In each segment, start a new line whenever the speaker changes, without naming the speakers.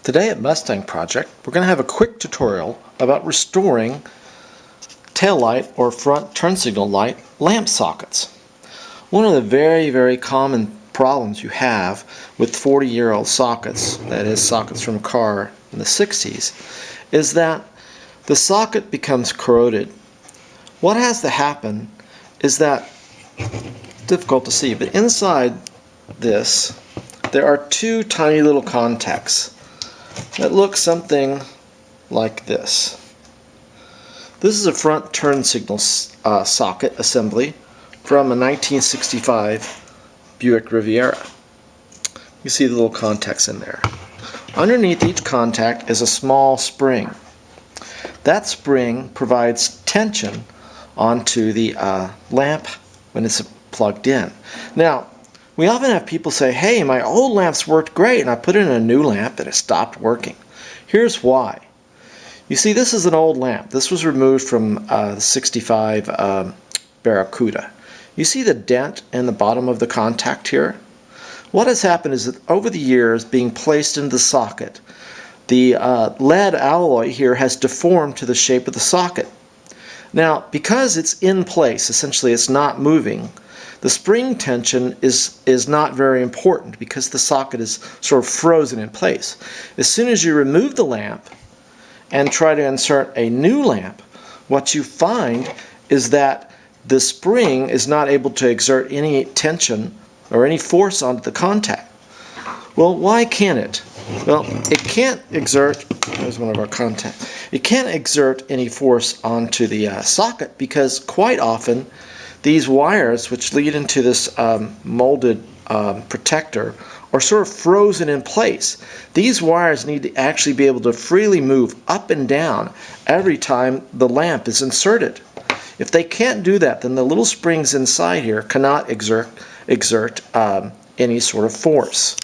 Today at Mustang Project, we're going to have a quick tutorial about restoring tail light or front turn signal light lamp sockets. One of the very common problems you have with 40-year-old sockets, that is sockets from a car in the 60s, is that the socket becomes corroded. What has to happen is that, difficult to see, but inside this there are two tiny little contacts that look something like this. This is a front turn signal socket assembly from a 1965 Buick Riviera. You see the little contacts in there. Underneath each contact is a small spring. That spring provides tension onto the lamp when it's plugged in. Now, we often have people say, hey, my old lamps worked great and I put in a new lamp and it stopped working. Here's why. You see, this is an old lamp. This was removed from the 65 Barracuda. You see the dent in the bottom of the contact here? What has happened is that over the years, being placed into the socket, the lead alloy here has deformed to the shape of the socket. Now, because it's in place, essentially it's not moving, the spring tension is not very important because the socket is sort of frozen in place. As soon as you remove the lamp and try to insert a new lamp, what you find is that the spring is not able to exert any tension or any force onto the contact. Well, why can't it? Well, it can't exert, there's one of our contacts, it can't exert any force onto the socket because quite often these wires which lead into this molded protector are sort of frozen in place. These wires need to actually be able to freely move up and down every time the lamp is inserted. If they can't do that, then the little springs inside here cannot exert any sort of force.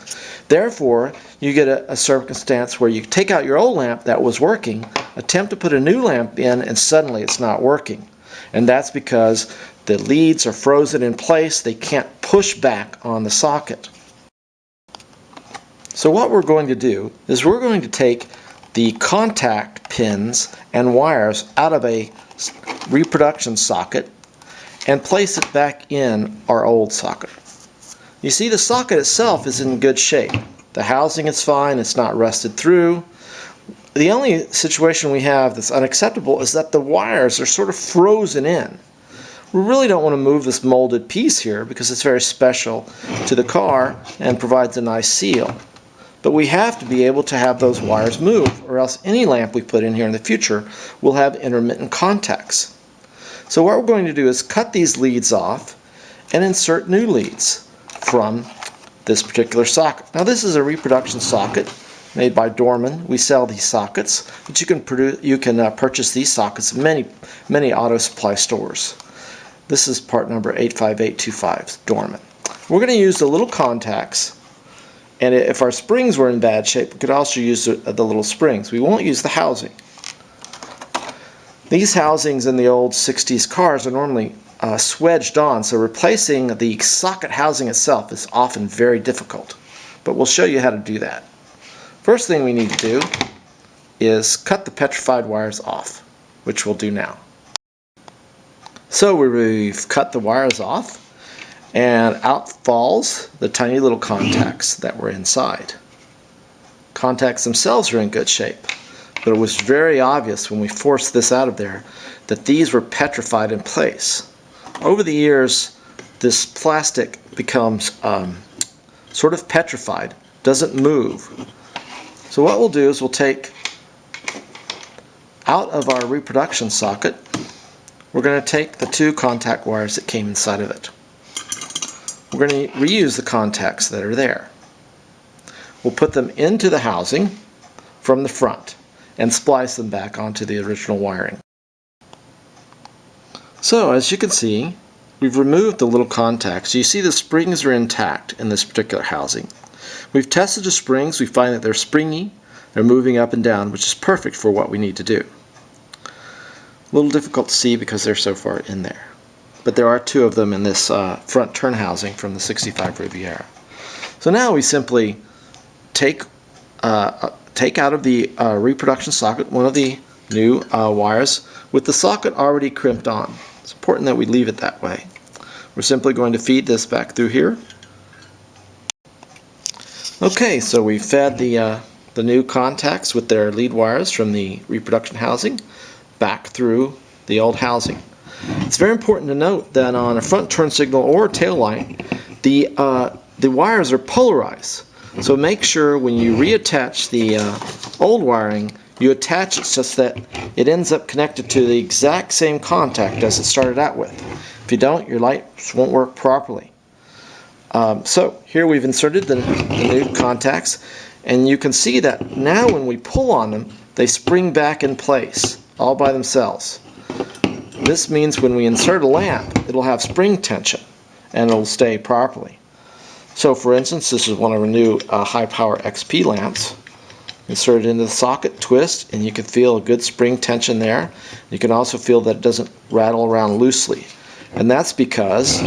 Therefore, you get a circumstance where you take out your old lamp that was working, attempt to put a new lamp in, and suddenly it's not working. And that's because the leads are frozen in place. They can't push back on the socket. So what we're going to do is we're going to take the contact pins and wires out of a reproduction socket and place it back in our old socket. You see, the socket itself is in good shape. The housing is fine, it's not rusted through. The only situation we have that's unacceptable is that the wires are sort of frozen in. We really don't want to move this molded piece here because it's very special to the car and provides a nice seal. But we have to be able to have those wires move, or else any lamp we put in here in the future will have intermittent contacts. So what we're going to do is cut these leads off and insert new leads from this particular socket. Now, this is a reproduction socket made by Dorman. We sell these sockets, but you can purchase these sockets in many auto supply stores. This is part number 85825, Dorman. We're going to use the little contacts, and if our springs were in bad shape, we could also use the little springs. We won't use the housing. These housings in the old 60s cars are normally swedged on, so replacing the socket housing itself is often very difficult. But we'll show you how to do that. First thing we need to do is cut the petrified wires off, which we'll do now. So we've cut the wires off, and out falls the tiny little contacts that were inside. Contacts themselves are in good shape, but it was very obvious when we forced this out of there that these were petrified in place. Over the years, this plastic becomes sort of petrified, doesn't move. So what we'll do is we'll take out of our reproduction socket, we're going to take the two contact wires that came inside of it. We're going to reuse the contacts that are there. We'll put them into the housing from the front and splice them back onto the original wiring. So as you can see, we've removed the little contacts. You see the springs are intact in this particular housing. We've tested the springs. We find that they're springy, they're moving up and down, which is perfect for what we need to do. A little difficult to see because they're so far in there. But there are two of them in this front turn housing from the 65 Riviera. So now we simply take take out of the reproduction socket one of the new wires with the socket already crimped on. It's important that we leave it that way. We're simply going to feed this back through here. Okay, so we fed the new contacts with their lead wires from the reproduction housing back through the old housing. It's very important to note that on a front turn signal or tail light, the wires are polarized. So make sure when you reattach the old wiring, you attach it such that it ends up connected to the exact same contact as it started out with. If you don't, your lights won't work properly. So here we've inserted the new contacts, and you can see that now when we pull on them, they spring back in place all by themselves. This means when we insert a lamp, it'll have spring tension and it'll stay properly. So for instance, this is one of our new high power XP lamps. Insert it into the socket, twist, and you can feel a good spring tension there. You can also feel that it doesn't rattle around loosely. And that's because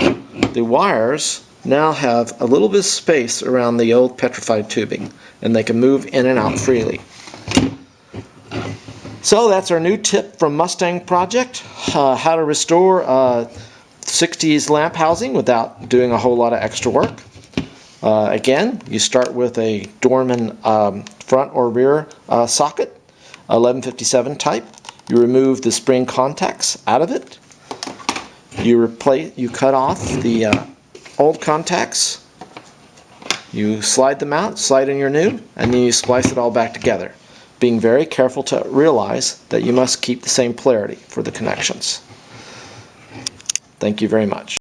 the wires now have a little bit of space around the old petrified tubing, and they can move in and out freely. So that's our new tip from Mustang Project, how to restore 60s lamp housing without doing a whole lot of extra work. Again, you start with a Dorman front or rear socket, 1157 type. You remove the spring contacts out of it. You cut off the old contacts. You slide them out, slide in your new, and then you splice it all back together, being very careful to realize that you must keep the same polarity for the connections. Thank you very much.